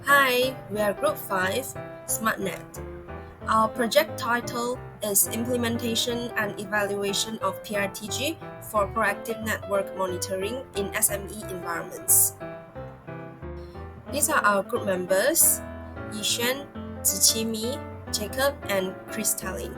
Hi, we are Group 5, SmartNet. Our project title is Implementation and Evaluation of PRTG for Proactive Network Monitoring in SME Environments. These are our group members, Yishen, Ziqimi, Jacob, and Crystalline.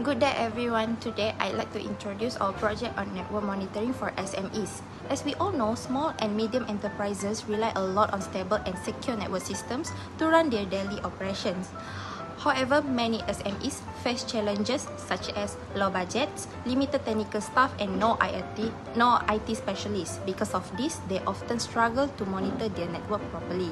Good day everyone. Today I'd like to introduce our project on network monitoring for SMEs. As we all know, small and medium enterprises rely a lot on stable and secure network systems to run their daily operations. However, many SMEs face challenges such as low budgets, limited technical staff, and no IT specialists. Because of this, they often struggle to monitor their network properly.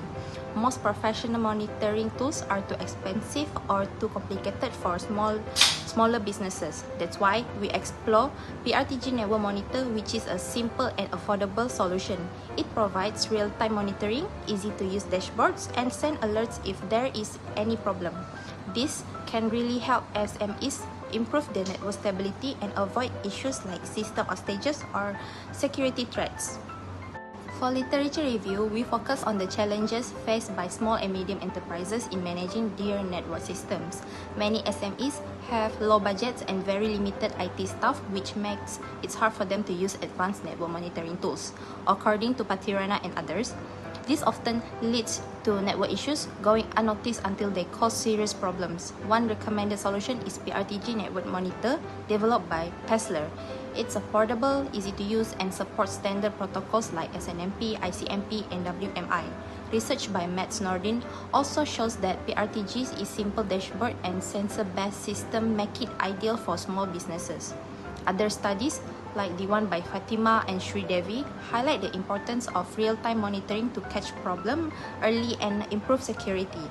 Most professional monitoring tools are too expensive or too complicated for smaller businesses. That's why we explore PRTG Network Monitor, which is a simple and affordable solution. It provides real-time monitoring, easy-to-use dashboards, and send alerts if there is any problem. This can really help SMEs improve their network stability and avoid issues like system outages or security threats. For literature review, we focus on the challenges faced by small and medium enterprises in managing their network systems. Many SMEs have low budgets and very limited IT staff, which makes it hard for them to use advanced network monitoring tools. According to Patirana and others, this often leads to network issues going unnoticed until they cause serious problems. One recommended solution is PRTG Network Monitor, developed by Pessler. It's affordable, easy to use, and supports standard protocols like SNMP, ICMP, and WMI. Research by Mats Nordin also shows that PRTG's simple dashboard and sensor-based system make it ideal for small businesses. Other studies, like the one by Fatima and Sri Devi, highlight the importance of real-time monitoring to catch problems early and improve security.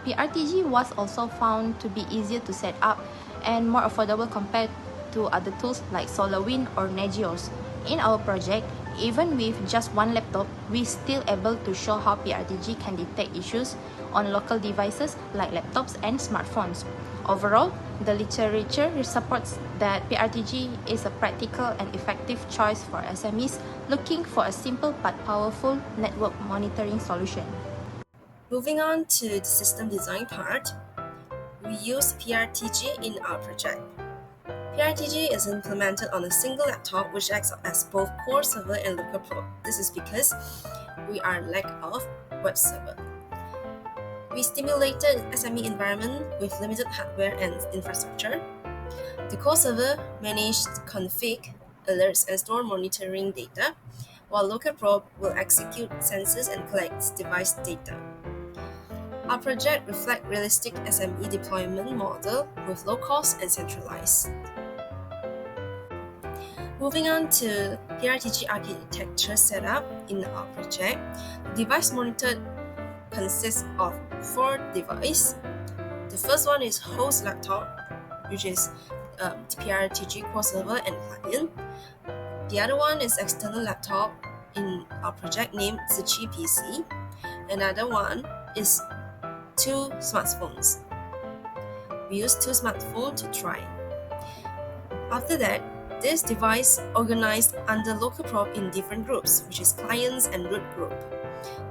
PRTG was also found to be easier to set up and more affordable compared to other tools like SolarWind or Nagios. In our project, even with just one laptop, we're still able to show how PRTG can detect issues on local devices like laptops and smartphones. Overall, the literature supports that PRTG is a practical and effective choice for SMEs looking for a simple but powerful network monitoring solution. Moving on to the system design part, we use PRTG in our project. PRTG is implemented on a single laptop which acts as both core server and local probe. This is because we are lack of web server. We stimulated SME environment with limited hardware and infrastructure. The core server managed config, alerts, and store monitoring data, while local probe will execute sensors and collect device data. Our project reflects realistic SME deployment model with low cost and centralized. Moving on to PRTG architecture setup in our project, device monitored consists of 4 devices. The first one is host laptop, which is the PRTG core server and client. The other one is external laptop in our project named Ziqi PC. Another one is 2 smartphones. We use 2 smartphones to try. After that, this device organized under local probe in different groups, which is clients and root group.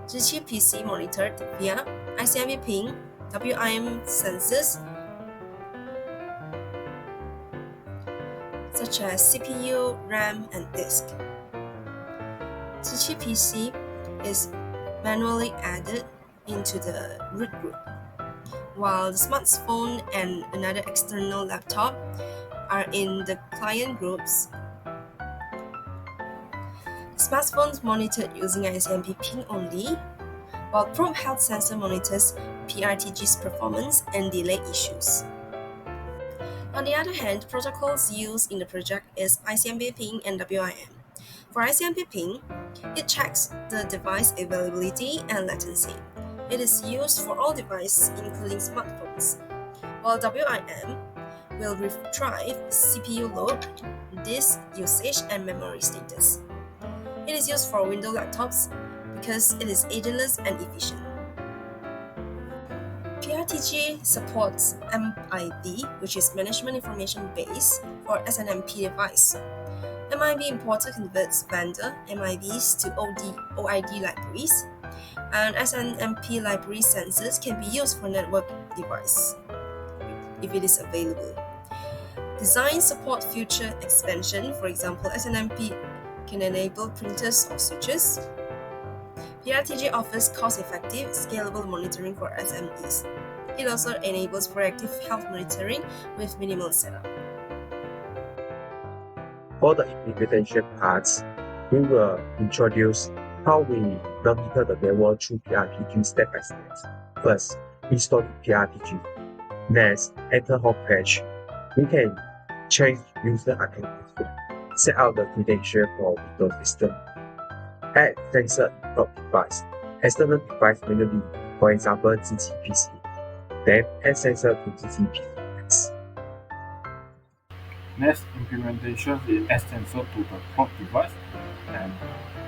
Ziqi PC monitored via ICMP ping, WIM sensors such as CPU, RAM, and disk. Ziqi PC is manually added into the root group, while the smartphone and another external laptop are in the client groups. Smartphones monitored using ICMP ping only, while probe health sensor monitors PRTG's performance and delay issues. On the other hand, protocols used in the project is ICMP ping and WIM. For ICMP ping, it checks the device availability and latency. It is used for all devices, including smartphones, while WIM will retrieve CPU load, disk usage, and memory status. It is used for Windows laptops because it is agentless and efficient. PRTG supports MIB, which is Management Information Base, for SNMP device. MIB importer converts vendor MIBs to OID libraries. And SNMP library sensors can be used for network device if it is available. Design support future expansion. For example, SNMP can enable printers or switches. PRTG offers cost-effective, scalable monitoring for SMEs. It also enables proactive health monitoring with minimal setup. For the implementation parts, we will introduce how we monitor the network through PRTG step by step. First, install PRTG. Next, enter home page. We can change user account password, set out the credential for Windows system, add sensor input device, external device manually, for example, GCPC. Then add sensor to GCPC. Next implementation is add sensor to the probe device and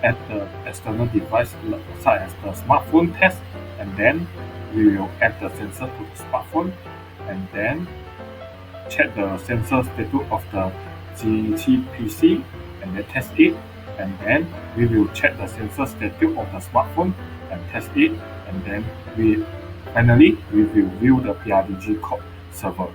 add the external device such as the smartphone test, and then we will add the sensor to the smartphone and then check the sensor status of the GCPC and then test it, and then we will check the sensor status of the smartphone and test it, and then finally we will view the PRTG code server.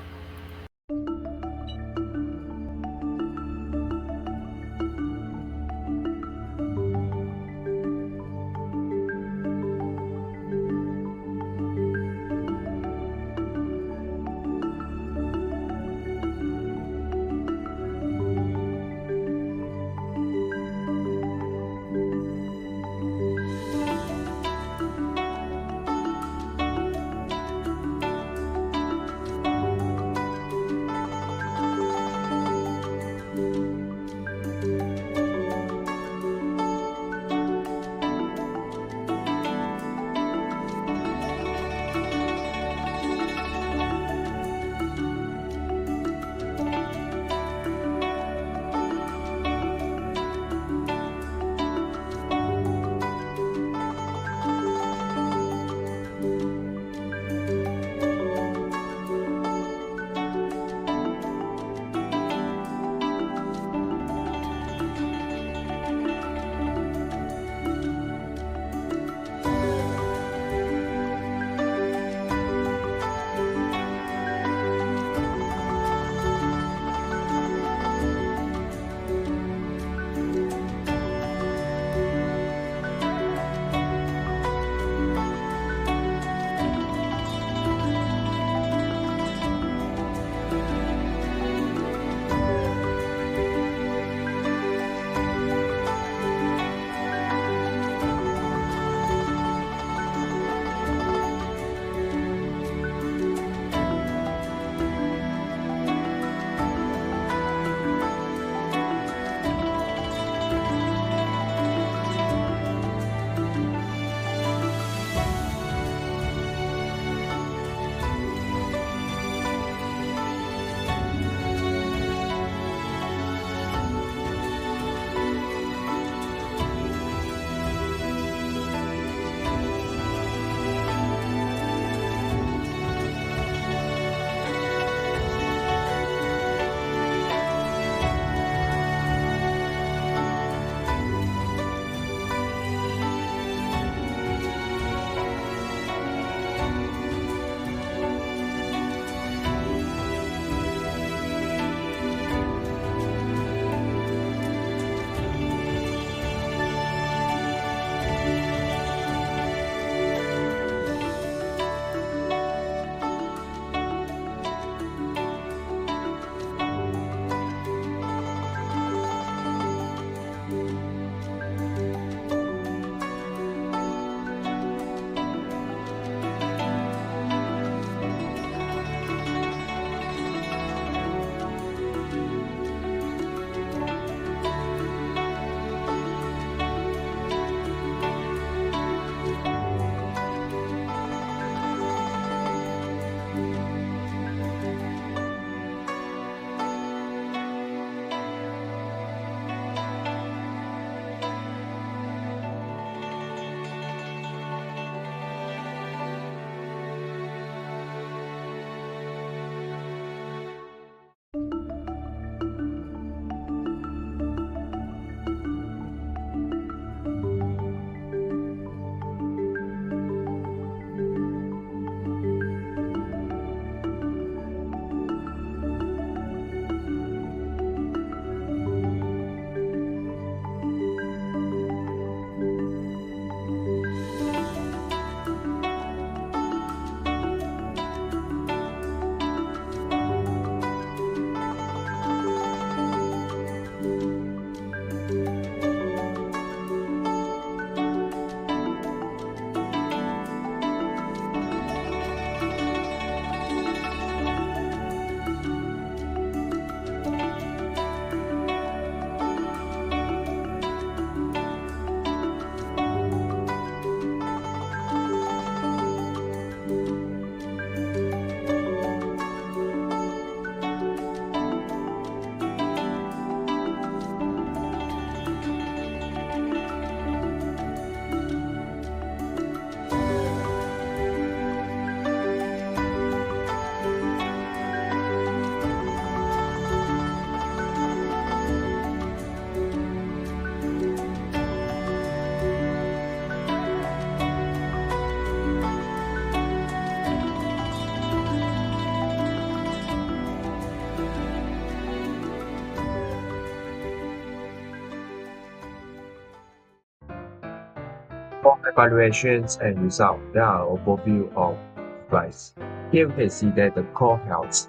Evaluations and results. There are overview of device. Here we can see that the core health,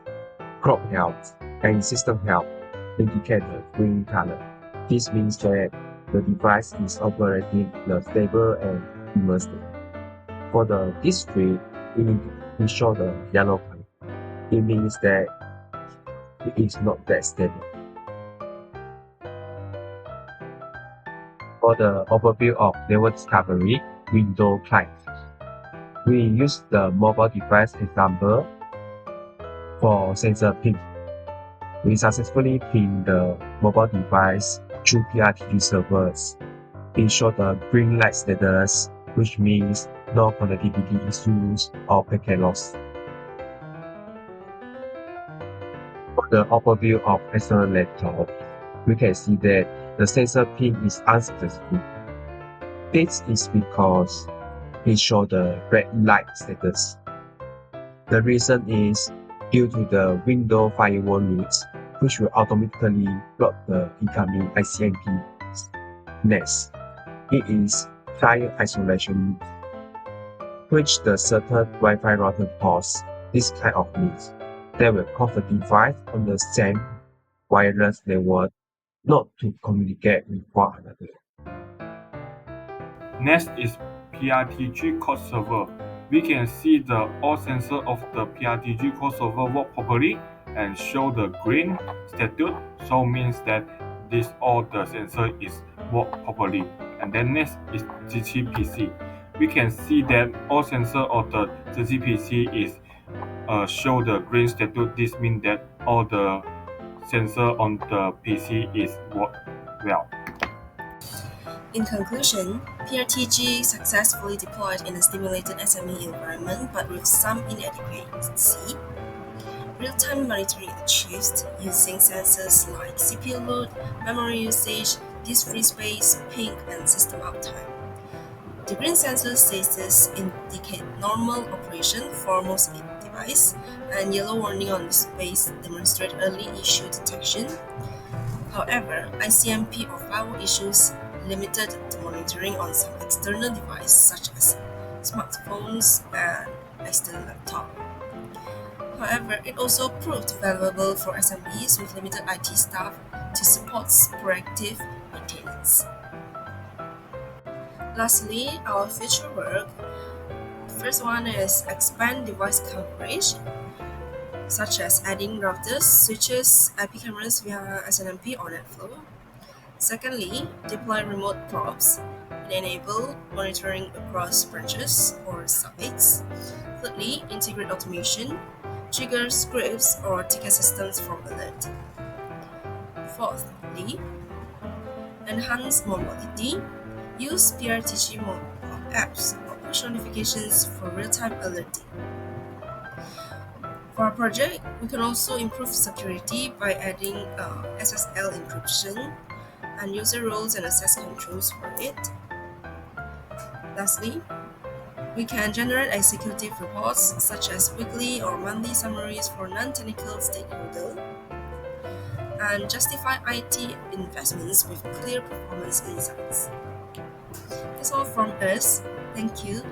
crop health, and system health indicate the green color. This means that the device is operating in a stable and immersive. For the display, we show the yellow color. It means that it is not that stable. For the overview of network discovery, window client. We use the mobile device example for sensor ping. We successfully ping the mobile device through PRTG servers. It shows the green light status, which means no connectivity issues or packet loss. For the overview of external laptop, we can see that the sensor ping is unsuccessful. This is because it shows the red light status. The reason is due to the Windows firewall needs, which will automatically block the incoming ICMP. Next, it is fire isolation need, which the certain Wi-Fi router pause this kind of needs. That will cause the device on the same wireless network not to communicate with one another. Next is PRTG code server. We can see the all sensor of the PRTG code server work properly and show the green status, so means that this all the sensor is work properly. And then next is GCPC. We can see that all sensor of the GCPC is show the green status. This means that all the sensor on the PC is work well. In conclusion, PRTG successfully deployed in a stimulated SME environment but with some inadequacy. Real-time monitoring achieved using sensors like CPU load, memory usage, disk free space, ping, and system uptime. The green sensor status indicate normal operation for most device, and yellow warning on the space demonstrate early issue detection. However, ICMP or firewall issues limited the monitoring on some external devices such as smartphones and external laptop. However, it also proved valuable for SMEs with limited IT staff to support proactive maintenance. Lastly, our future work. First one is expand device coverage, such as adding routers, switches, IP cameras via SNMP or NetFlow. Secondly, deploy remote probes and enable monitoring across branches or sites. Thirdly, integrate automation, trigger scripts or ticket systems for alert. Fourthly, enhance mobility, use PRTG mobile apps or push notifications for real-time alerting. For our project, we can also improve security by adding SSL encryption and user roles and access controls for it. Lastly, we can generate executive reports such as weekly or monthly summaries for non-technical stakeholders and justify IT investments with clear performance insights. That's all from us. Thank you.